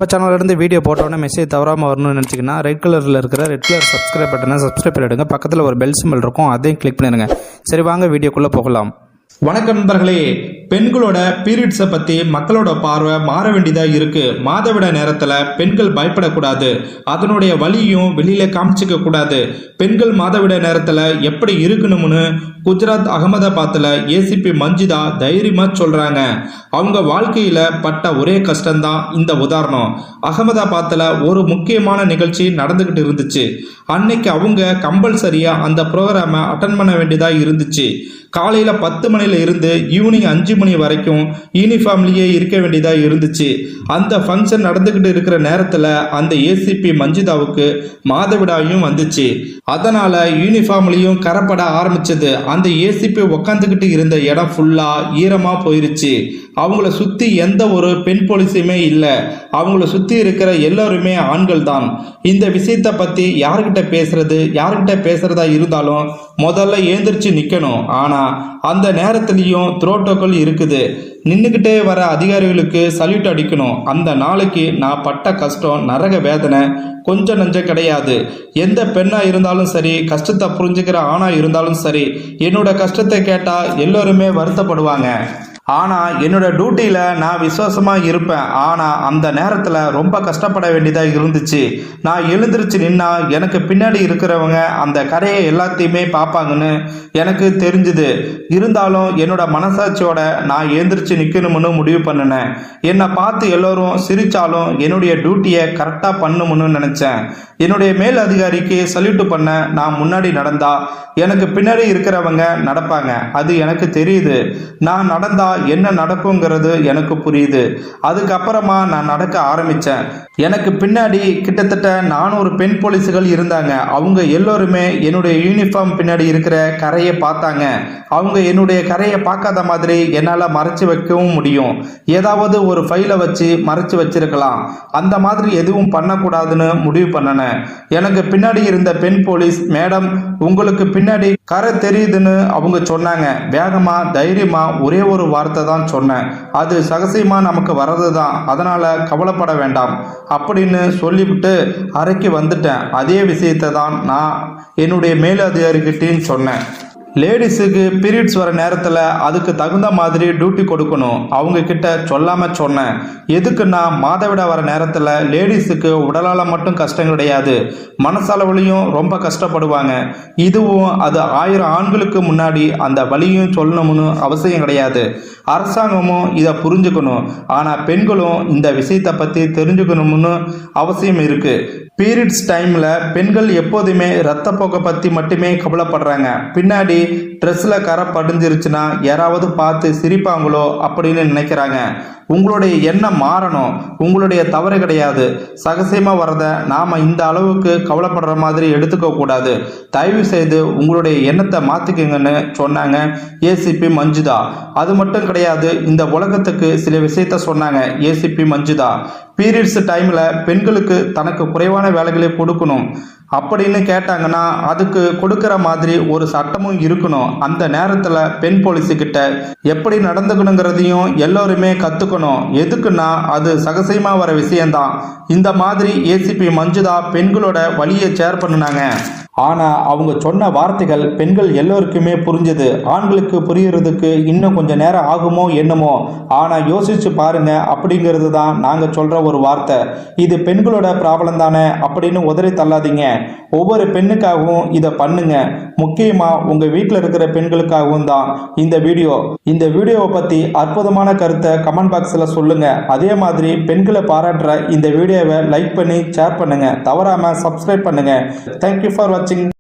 நம்ம சேனல்லேருந்து வீடியோ போட்டோன்னே மெசேஜ் தவறாமல் வரணும்னு நினச்சிங்கன்னா ரெட் கலரில் இருக்கிற ரெட் கலர் சப்ஸ்கிரைப் பட்டனை சப்ஸ்கிரைப் பண்ணிவிடுங்க. பக்கத்தில் ஒரு பெல் சிம்பிள் இருக்கும், அதையும் கிளிக் பண்ணிடுங்க. சரி, வாங்க வீடியோக்குள்ளே போகலாம். வணக்கம் நண்பர்களே, பெண்களோட பீரியட்ஸை பற்றி மக்களோட பார்வை மாற வேண்டியதாக இருக்குது. மாதவிட நேரத்தில் பெண்கள் பயப்படக்கூடாது, அதனுடைய வலியும் வெளியில் காமிச்சிக்க கூடாது. பெண்கள் மாதவிட நேரத்தில் எப்படி இருக்கணும்னு குஜராத் அகமதாபாத்தில் ஏசிபி மஞ்சிதா தைரியமாக சொல்கிறாங்க. அவங்க வாழ்க்கையில் பட்ட ஒரே கஷ்டம்தான் இந்த உதாரணம். அகமதாபாத்தில் ஒரு முக்கியமான நிகழ்ச்சி நடந்துக்கிட்டு இருந்துச்சு. அன்னைக்கு அவங்க கம்பல்சரியாக அந்த ப்ரோக்ராமை அட்டன் பண்ண வேண்டியதாக இருந்துச்சு. காலையில் 10 மணில இருந்து ஈவினிங் 5 மணி வரைக்கும் யூனிஃபார்ம்லேயே இருக்க வேண்டியதாக இருந்துச்சு. அந்த ஃபங்க்ஷன் நடந்துக்கிட்டு இருக்கிற நேரத்தில் அந்த ஏசிபி மஞ்சிதாவுக்கு மாதவிடாயும் வந்துச்சு. அதனால் யூனிஃபார்ம்லேயும் கரப்பட ஆரம்பிச்சது. அந்த ஏசிபி உக்காந்துக்கிட்டு இருந்த இடம் ஃபுல்லாக ஈரமாக போயிருச்சு. அவங்கள சுற்றி எந்த ஒரு பெண் போலீஸுமே இல்லை. அவங்கள சுற்றி இருக்கிற எல்லோருமே ஆண்கள் தான். இந்த விஷயத்தை பற்றி யார்கிட்ட பேசுகிறதா இருந்தாலும் முதல்ல எழுந்திரிச்சு நிற்கணும். ஆனால் அந்த நேரத்துலையும் த்ரோட்டோக்கள் இருக்குது. நின்றுக்கிட்டே வர அதிகாரிகளுக்கு சல்யூட் அடிக்கணும். அந்த நாளைக்கு நான் பட்ட கஷ்டம், நரக வேதனை கொஞ்சம் நஞ்சம் கிடையாது. எந்த பெண்ணாக இருந்தாலும் சரி, கஷ்டத்தை புரிஞ்சுக்கிற ஆணாக இருந்தாலும் சரி, என்னோட கஷ்டத்தை கேட்டால் எல்லோருமே வருத்தப்படுவாங்க. ஆனால் என்னோட டியூட்டியில் நான் விசுவாசமாக இருப்பேன். ஆனால் அந்த நேரத்தில் ரொம்ப கஷ்டப்பட வேண்டியதாக இருந்துச்சு. நான் எழுந்திரிச்சு நின்னா எனக்கு பின்னாடி இருக்கிறவங்க அந்த கரையை எல்லாத்தையுமே பார்ப்பாங்கன்னு எனக்கு தெரிஞ்சுது. இருந்தாலும் என்னோட மனசாட்சியோட நான் எழுந்திரிச்சு நிற்கணும்னு முடிவு பண்ணினேன். என்னை பார்த்து எல்லோரும் சிரித்தாலும் என்னுடைய டியூட்டியை கரெக்டாக பண்ணணும்னு நினச்சேன். என்னுடைய மேல் அதிகாரிக்கு சல்யூட் பண்ண நான் முன்னாடி நடந்தா எனக்கு பின்னாடி இருக்கிறவங்க நடப்பாங்க. அது எனக்கு தெரியுது. நான் நடந்தா என்ன நடக்குங்கிறது எனக்கு புரியுது. அதுக்கப்புறமா நான் நடக்க ஆரம்பித்தேன். எனக்கு பின்னாடி கிட்டத்தட்ட 400 பெண் போலீஸுகள் இருந்தாங்க. அவங்க எல்லோருமே என்னுடைய யூனிஃபார்ம் பின்னாடி இருக்கிற கரையை பார்த்தாங்க. அவங்க என்னுடைய கரையை பார்க்காத மாதிரி என்னால் மறைச்சி வைக்கவும் முடியும். ஏதாவது ஒரு ஃபைலை வச்சு மறைச்சி வச்சிருக்கலாம். அந்த மாதிரி எதுவும் பண்ணக்கூடாதுன்னு முடிவு பண்ணினேன். எனக்கு பின்னாடி இருந்த பெண் போலீஸ், மேடம் உங்களுக்கு பின்னாடி கரை தெரியுதுன்னு அவங்க சொன்னாங்க. வேகமா தைரியமா ஒரே ஒரு வார்த்தை தான் சொன்னேன். அது சகசியமா நமக்கு வர்றது தான், அதனால கவலைப்பட வேண்டாம் அப்படின்னு சொல்லிவிட்டு அறைக்கு வந்துட்டேன். அதே விஷயத்தை தான் நான் என்னுடைய மேலதிகாரிகிட்டையும் சொன்னேன். லேடிஸுக்கு பீரியட்ஸ் வர நேரத்தில் அதுக்கு தகுந்த மாதிரி டியூட்டி கொடுக்கணும். அவங்க கிட்ட சொல்லாமல் சொன்னேன். எதுக்குன்னா மாதவிட வர நேரத்தில் லேடிஸுக்கு உடலால் மட்டும் கஷ்டம் கிடையாது, மனசளவுலையும் ரொம்ப கஷ்டப்படுவாங்க. இதுவும் அது 1000 ஆண்களுக்கு முன்னாடி அந்த வலியும் சொல்லணும்னு அவசியம் கிடையாது. அரசாங்கமும் இதை புரிஞ்சுக்கணும். ஆனால் பெண்களும் இந்த விஷயத்தை பற்றி தெரிஞ்சுக்கணும்னு அவசியம் இருக்குது. பீரியட்ஸ் டைமில் பெண்கள் எப்போதுமே ரத்தப்போக்கை பற்றி மட்டுமே கவலைப்படுறாங்க. பின்னாடி ட்ரெஸ்ஸில் கரை படிஞ்சிருச்சுன்னா யாராவது பார்த்து சிரிப்பாங்களோ அப்படின்னு நினைக்கிறாங்க. உங்களுடைய எண்ணம் மாறணும். உங்களுடைய தவறு கிடையாது. சகசியமாக வரதை நாம் இந்த அளவுக்கு கவலைப்படுற மாதிரி எடுத்துக்க கூடாது. தயவு செய்து உங்களுடைய எண்ணத்தை மாற்றிக்கங்கன்னு சொன்னாங்க ஏசிபி மஞ்சிதா. அது மட்டும் கிடையாது, இந்த உலகத்துக்கு சில விஷயத்த சொன்னாங்க ஏசிபி மஞ்சிதா. பீரியட்ஸ் டைமில் பெண்களுக்கு தனக்கு குறைவான வேலைகளை கொடுக்கணும் அப்படின்னு கேட்டாங்கன்னா அதுக்கு கொடுக்கிற மாதிரி ஒரு சட்டமும் இருக்கணும். அந்த நேரத்தில் பெண் போலீஸுக்கிட்ட எப்படி நடந்துக்கணுங்கிறதையும் எல்லோருமே கற்றுக்கணும். எதுக்குன்னா அது சகசியமாக வர விஷயம்தான். இந்த மாதிரி ஏசிபி மஞ்சிதா பெண்களோட வழியை ஷேர் பண்ணினாங்க. ஆனால் அவங்க சொன்ன வார்த்தைகள் பெண்கள் எல்லோருக்குமே புரிஞ்சுது. ஆண்களுக்கு புரியறதுக்கு இன்னும் கொஞ்சம் நேரம் ஆகுமோ என்னமோ. ஆனால் யோசிச்சு பாருங்க அப்படிங்கிறது தான் நாங்கள் சொல்கிற ஒரு வார்த்தை. இது பெண்களோட ப்ராப்ளம் தானே அப்படின்னு உதறி தள்ளாதீங்க. ஒவ்வொரு பெண்ணுக்காகவும் இதை பண்ணுங்க. முக்கியமாக உங்கள் வீட்டில் இருக்கிற பெண்களுக்காகவும் தான் இந்த வீடியோவை பற்றி அற்புதமான கருத்தை கமெண்ட் பாக்ஸில் சொல்லுங்கள். அதே மாதிரி பெண்களை பாராட்டுற இந்த வீடியோவை லைக் பண்ணி ஷேர் பண்ணுங்கள். தவறாமல் சப்ஸ்கிரைப் பண்ணுங்கள். தேங்க்யூ ஃபார் வாட்சிங்.